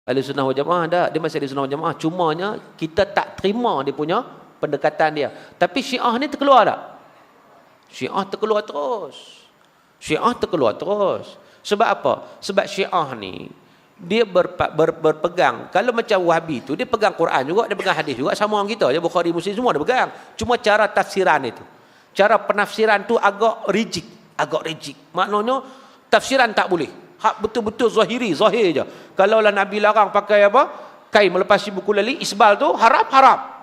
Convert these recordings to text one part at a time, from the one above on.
Ahlussunnah wal Jamaah dah, dia masih Ahlussunnah wal Jamaah, cumanya kita tak terima dia punya pendekatan dia. Tapi Syiah ni terkeluar tak? Syiah terkeluar terus. Syiah terkeluar terus. Sebab apa? Sebab Syiah ni dia berpegang, kalau macam Wahabi tu dia pegang Quran juga, dia pegang hadis juga, sama orang kita je, Bukhari Muslim semua dia pegang. Cuma cara tafsiran itu, cara penafsiran tu agak rigid, maknanya tafsiran tak boleh hak betul-betul zahir je. Kalau lah Nabi larang pakai apa, kain melepasi buku lali, isbal tu haram,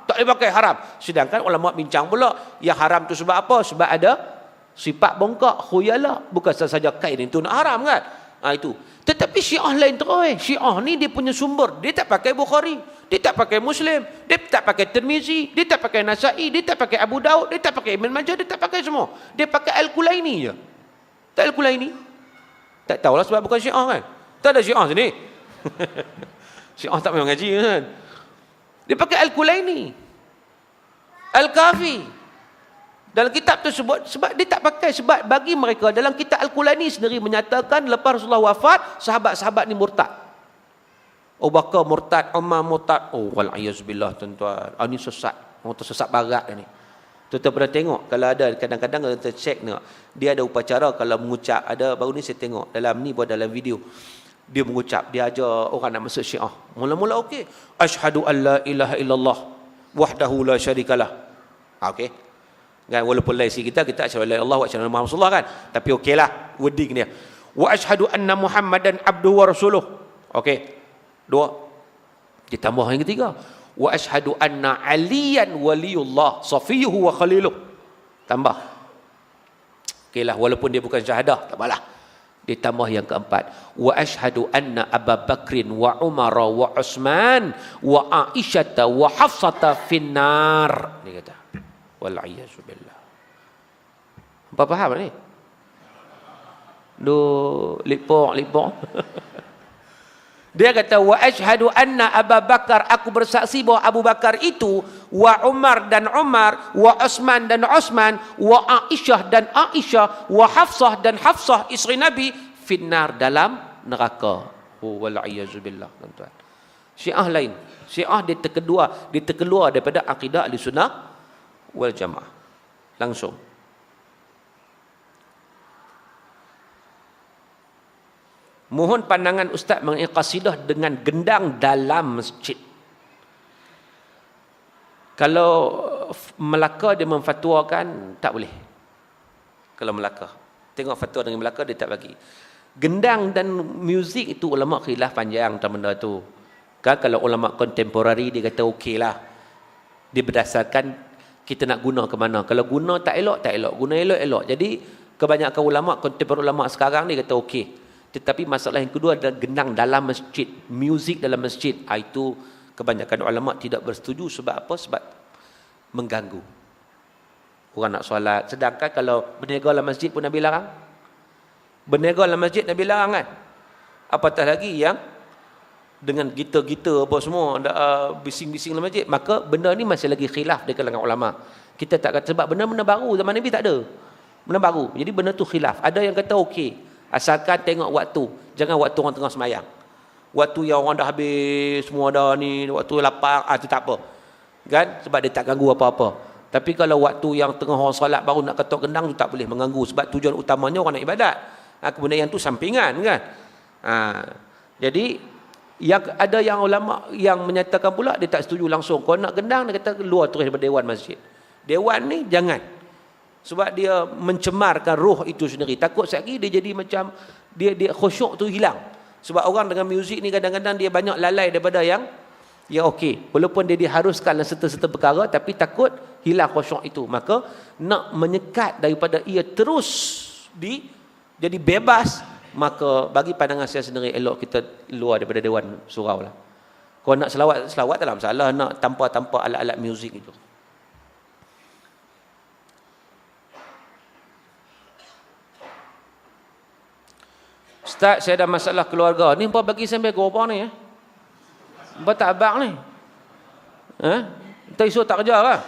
tak boleh pakai, haram. Sedangkan ulama bincang pula yang haram tu sebab apa? Sebab ada sifat bongkak, khuyala, bukan saja kain itu nak haram kan. Itu. Tetapi Syiah lain terus. Syiah ni dia punya sumber, dia tak pakai Bukhari, dia tak pakai Muslim, dia tak pakai Tirmizi, dia tak pakai Nasa'i, dia tak pakai Abu Daud, dia tak pakai Ibn Majah, dia tak pakai semua. Dia pakai Al-Kulaini je. Tak Al-Kulaini? Tak tahulah sebab bukan Syiah kan. Tak ada Syiah sini. Syiah tak memang ngaji kan. Dia pakai Al-Kulaini, Al-Kafi. Dalam kitab tersebut, sebab dia tak pakai, sebab bagi mereka dalam kitab Al-Kulaini sendiri menyatakan lepas Rasulullah wafat, sahabat-sahabat ni murtad. Abu Bakar murtad, Umar murtad. Oh, wal'iyazbillah tuan-tuan. Ini sesat. Orang tersesat barat ni. Tuan-tuan pernah tengok, kalau ada kadang-kadang kita check tengok, dia ada upacara kalau mengucap, ada baru ni saya tengok dalam ni buat dalam video. Dia mengucap, dia ajar orang nak masuk Syiah. Mula-mula okey. Asyhadu an la ilaha illallah wahdahu la syarikalah. Okey. Kan, walaupun lain kita asyhadu an la ilaha illallah wa asyhadu anna Muhammadar Rasulullah kan, tapi okeylah wording dia. Wa asyhadu anna Muhammadan abduhu wa rasuluh. Okey. Dua. Ditambah yang ketiga. Wa asyhadu anna aliyan waliyullah safiyuhu wa khaliluh. Tambah. Okeylah, walaupun dia bukan syahadah, tak apalah. Ditambah yang keempat. Wa asyhadu anna Abu Bakrin wa Umar wa Utsman wa Aisyah wa Hafsah finnar. Dia kata. Wal'iyyazubillah. Apa faham ni? Lipok. Dia kata wa asyhadu anna Abu Bakar, aku bersaksi bahawa Abu Bakar itu, wa Umar dan Umar, wa Utsman dan Utsman, wa Aisyah dan Aisyah, wa Hafsah dan Hafsah isteri Nabi finnar, dalam neraka. Wal'iyyazubillah, tuan-tuan. Syiah lain. Syiah dia terkeluar daripada akidah Ahlussunnah wal Jamaah langsung. Mohon pandangan Ustaz mengenai qasidah dengan gendang dalam masjid. Kalau Melaka dia memfatwakan tak boleh. Kalau Melaka, tengok fatwa dengan Melaka dia tak bagi. Gendang dan muzik itu ulama khilaf panjang tentang benda tu. Kan kalau ulama kontemporari dia kata okeylah. Dia berdasarkan kita nak guna ke mana. Kalau guna tak elok, guna elok. Jadi kebanyakan ulama, kontemporer ulama sekarang ni kata okey. Tetapi masalah yang kedua adalah gendang dalam masjid, muzik dalam masjid. Itu kebanyakan ulama tidak bersetuju. Sebab apa? Sebab mengganggu orang nak solat. Sedangkan kalau berniaga dalam masjid pun Nabi larang. Berniaga dalam masjid Nabi larang kan. Apatah lagi yang dengan gitar-gitar apa semua, bising-bising dalam masjid. Maka benda ni masih lagi khilaf di kalangan ulama. Kita tak kata, sebab benda-benda baru zaman Nabi tak ada. Benda baru. Jadi benda tu khilaf. Ada yang kata okey, asalkan tengok waktu. Jangan waktu orang tengah semayang. Waktu yang orang dah habis semua dah ni, waktu lapang, tu tak apa. Kan? Sebab dia tak ganggu apa-apa. Tapi kalau waktu yang tengah orang solat baru nak ketuk gendang tu tak boleh mengganggu. Sebab tujuan utamanya orang nak ibadat. Kemudian yang tu sampingan kan. Jadi ada yang ulama yang menyatakan pula dia tak setuju langsung. Kalau nak gendang dia kata keluar terus daripada dewan masjid. Dewan ni jangan. Sebab dia mencemarkan roh itu sendiri. Takut sekali dia jadi macam dia khusyuk tu hilang. Sebab orang dengan muzik ni kadang-kadang dia banyak lalai daripada yang okey. Walaupun dia diharuskan dalam serta-serta perkara, tapi takut hilang khusyuk itu. Maka nak menyekat daripada ia terus jadi bebas, maka bagi pandangan saya sendiri elok kita luar daripada dewan surau lah. Kalau nak selawat tak ada masalah, nak tanpa alat-alat muzik itu. Ustaz, saya ada masalah keluarga. Ni apa bagi sampai berapa ni Apa tak abang ni? Kita isu tak kerja lah.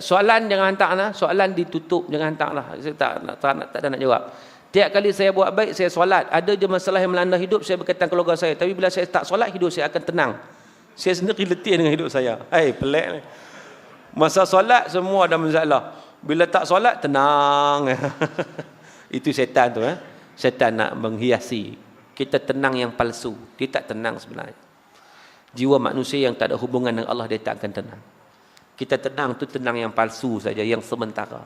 Soalan jangan hantar lah. Soalan ditutup, jangan hantar lah. Saya tak ada nak jawab. Tiap kali saya buat baik, saya solat. Ada je masalah yang melanda hidup, saya berkaitan keluarga saya. Tapi bila saya tak solat, hidup saya akan tenang. Saya sendiri letih dengan hidup saya. Pelik ni. Masa solat, semua ada masalah. Bila tak solat, tenang. Itu syaitan tu. Syaitan nak menghiasi. Kita tenang yang palsu. Dia tak tenang sebenarnya. Jiwa manusia yang tak ada hubungan dengan Allah, dia tak akan tenang. Kita tenang tu tenang yang palsu saja, yang sementara.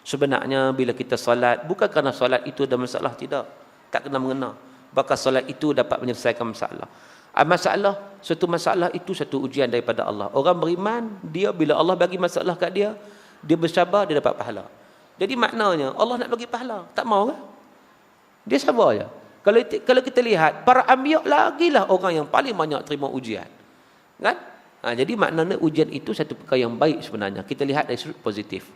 Sebenarnya bila kita solat, bukan kerana solat itu ada masalah, tidak. Tak kena mengena. Bahkan solat itu dapat menyelesaikan masalah. Satu masalah itu satu ujian daripada Allah. Orang beriman, dia bila Allah bagi masalah kat dia, dia bersabar, dia dapat pahala. Jadi maknanya, Allah nak bagi pahala. Tak mau kan? Dia sabar je. Kalau kita lihat, para anbiya lagilah orang yang paling banyak terima ujian. Kan? Jadi maknanya ujian itu satu perkara yang baik sebenarnya. Kita lihat dari sudut positif.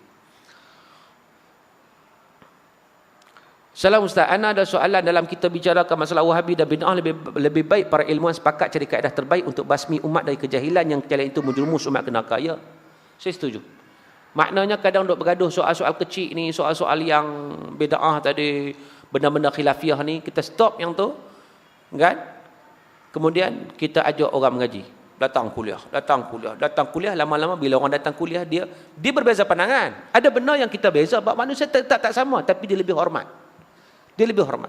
Salam Ustaz, ana ada soalan dalam kita bicarakan masalah Wahabi dan bid'ah, lebih baik para ilmuwan sepakat cari kaedah terbaik untuk basmi umat dari kejahilan yang kalian itu menjerumus umat ke neraka. Ya, saya setuju. Maknanya kadang duk bergaduh soal-soal kecil ni, soal-soal yang bid'ah tadi, benda-benda khilafiyah ni, kita stop yang tu, kan? Kemudian kita ajak orang mengaji, datang kuliah, lama-lama bila orang datang kuliah, dia berbeza pandangan. Ada benda yang kita beza, sebab manusia tak sama, tapi dia lebih hormat. Dia lebih hormat.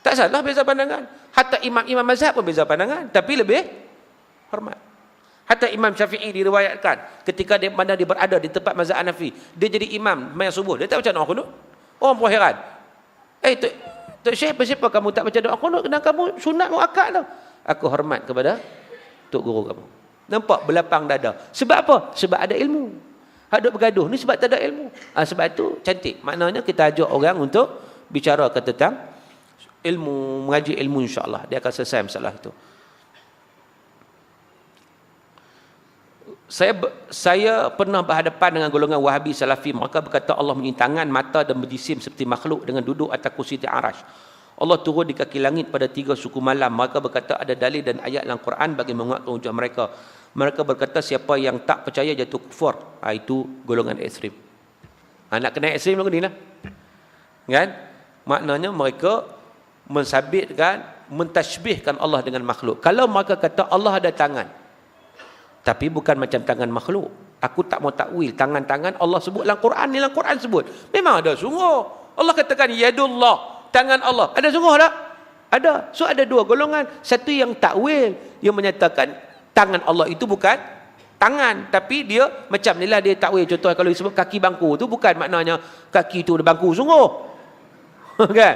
Tak salah beza pandangan. Hatta imam-imam mazhab pun beza pandangan, tapi lebih hormat. Hatta Imam Syafi'i diriwayatkan, ketika dia berada di tempat mazhab Hanafi, dia jadi imam sembahyang subuh, dia tak baca doa qunut. Orang pun heran. Tok Syekh, siapa kamu tak baca doa qunut? Dan kamu sunat muakkad tau. Aku hormat kepada tok guru kamu. Nampak berlapang dada. Sebab apa? Sebab ada ilmu. Hak duk bergaduh ni sebab tak ada ilmu. Sebab itu cantik. Maknanya kita ajak orang untuk bicara tentang ilmu, mengaji ilmu, insya-Allah dia akan selesai masalah itu. Saya pernah berhadapan dengan golongan Wahabi Salafi. Mereka berkata Allah mempunyai tangan, mata dan berjisim seperti makhluk dengan duduk atas kursi di Arash. Allah turun di kaki langit pada 3 suku malam. Mereka berkata ada dalil dan ayat dalam Quran bagi menguatkan hujah mereka. Mereka berkata siapa yang tak percaya jatuh kufur. Itu golongan ekstrim. Nak kena ekstrim lagu ni lah. Kan? Maknanya mereka mensabitkan, mentashbihkan Allah dengan makhluk. Kalau mereka kata Allah ada tangan, tapi bukan macam tangan makhluk. Aku tak mau takwil. Tangan-tangan Allah sebut dalam Quran. Dalam Quran sebut. Memang ada sungguh. Allah katakan yadullah, tangan Allah. Ada sungguh tak? Ada. So ada dua golongan. Satu yang takwil, yang menyatakan tangan Allah itu bukan tangan, tapi dia macam ni lah dia takwil. Contoh kalau disebut kaki bangku tu bukan maknanya kaki tu ada bangku sungguh. Kan?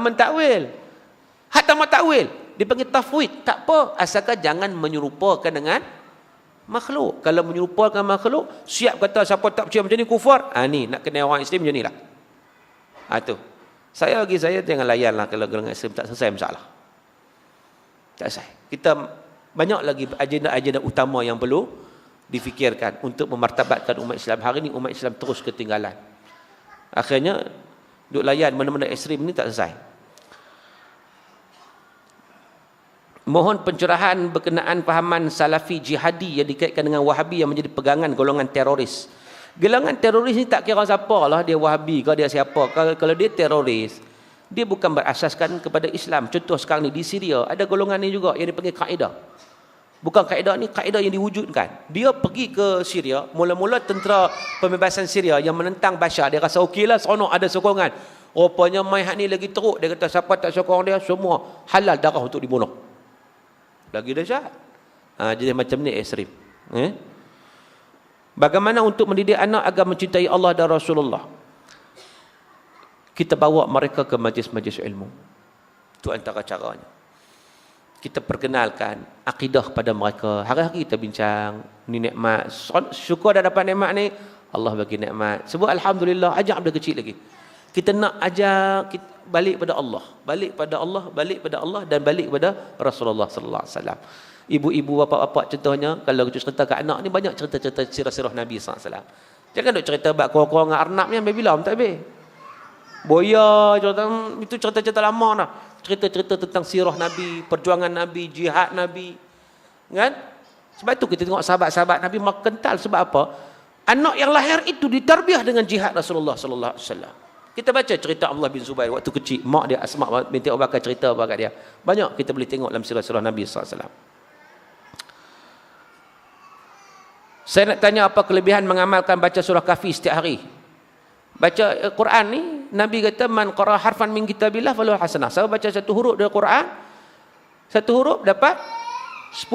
Mentakwil. Hatta mentakwil dipanggil tafwid. Tak apa, asalkan jangan menyerupakan dengan makhluk. Kalau menyerupakan makhluk, siap kata siapa tak percaya macam ni kufur. Ni nak kena orang Islam macam ni lah. Tu. Saya jangan layan lah kalau golongan Islam tak selesai masalah. Tak selesai. Kita banyak lagi agenda-agenda utama yang perlu difikirkan untuk memartabatkan umat Islam. Hari ni umat Islam terus ketinggalan. Akhirnya duk layan benda-benda ekstrim ni tak selesai. Mohon pencerahan berkenaan fahaman Salafi jihadi yang dikaitkan dengan Wahabi yang menjadi pegangan golongan teroris. Golongan teroris ni tak kira siapa lah, dia Wahabi ke dia siapa. Kalau dia teroris, dia bukan berasaskan kepada Islam. Contoh sekarang ni di Syria ada golongan ni juga yang dipanggil Kaedah. Bukan kaedah ni, kaedah yang diwujudkan. Dia pergi ke Syria, mula-mula tentera pembebasan Syria yang menentang Bashar, dia rasa okeylah, seronok ada sokongan. Rupanya mai hak ni lagi teruk, dia kata siapa tak sokong dia, semua halal darah untuk dibunuh. Lagi dahsyat. Jadi macam ni ekstrim. Bagaimana untuk mendidik anak agar mencintai Allah dan Rasulullah? Kita bawa mereka ke majlis-majlis ilmu. Itu antara caranya. Kita perkenalkan akidah pada mereka. Hari-hari kita bincang, ni nikmat. Syukur dah dapat nikmat ni, Allah bagi nikmat. Sebut alhamdulillah, ajak dari kecil lagi. Kita nak ajak balik pada Allah, balik pada Allah, balik pada Allah dan balik pada Rasulullah sallallahu alaihi wasallam. Ibu-ibu, bapa-bapa contohnya, kalau kita cerita ke anak ni banyak cerita-cerita sirah-sirah Nabi sallallahu alaihi wasallam. Jangan duk cerita bab korang-korang dengan arnab ni sampai bila tak habis. Boya itu cerita-cerita lama dah. Cerita-cerita tentang sirah Nabi, perjuangan Nabi, jihad Nabi. Kan? Sebab itu kita tengok sahabat-sahabat Nabi makin kental. Sebab apa? Anak yang lahir itu ditarbiah dengan jihad Rasulullah sallallahu alaihi wasallam. Kita baca cerita Abdullah bin Zubair waktu kecil, mak dia Asma binti Abu Bakar cerita apa kat dia. Banyak kita boleh tengok dalam sirah-sirah Nabi SAW. Saya nak tanya apa kelebihan mengamalkan baca surah Kahfi setiap hari. Baca Quran ni, Nabi kata man qara harfan min kitabillah falahu hasanah. Saya baca satu huruf dari Quran, satu huruf dapat 10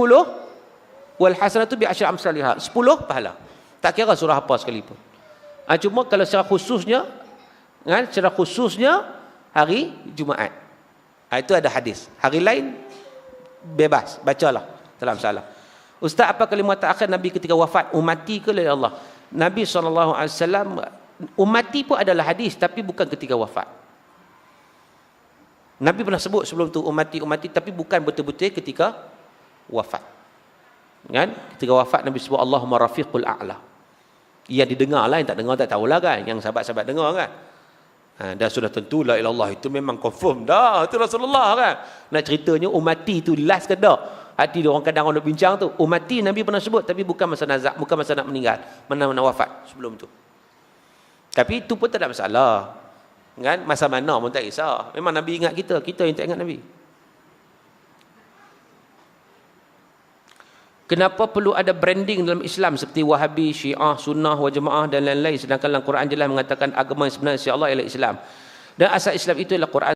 wal hasanatu bi asyri amsalihha. 10 pahala. Tak kira surah apa sekalipun. Cuma kalau secara khususnya, kan, secara khususnya hari Jumaat. Itu ada hadis. Hari lain bebas, bacalah, tak ada masalah. Ustaz, apa kalimah terakhir Nabi ketika wafat? Ummati ke ya Allah? Nabi SAW, ummati pun adalah hadis, tapi bukan ketika wafat. Nabi pernah sebut sebelum tu ummati, ummati, tapi bukan betul-betul ketika wafat. Kan? Ketika wafat Nabi sebut Allahumma rafiqul a'la. Yang didengar lah, yang tak dengar tak tahulah kan. Yang sahabat-sahabat dengar kan. Dah sudah tentu la ilallah itu memang confirm dah. Itu Rasulullah kan. Nak ceritanya ummati tu last ke dah. Hati dia orang kadang orang nak bincang tu. Ummati Nabi pernah sebut, tapi bukan masa nazak, bukan masa nak meninggal. Mana-mana wafat sebelum tu. Tapi itu pun tak ada masalah. Kan? Masa mana pun tak kisah. Memang Nabi ingat kita. Kita yang tak ingat Nabi. Kenapa perlu ada branding dalam Islam seperti Wahabi, Syiah, Sunnah, Wal Jamaah dan lain-lain, sedangkan dalam Quran jelas mengatakan agama yang sebenarnya insya-Allah ialah Islam. Dan asal Islam itu ialah Quran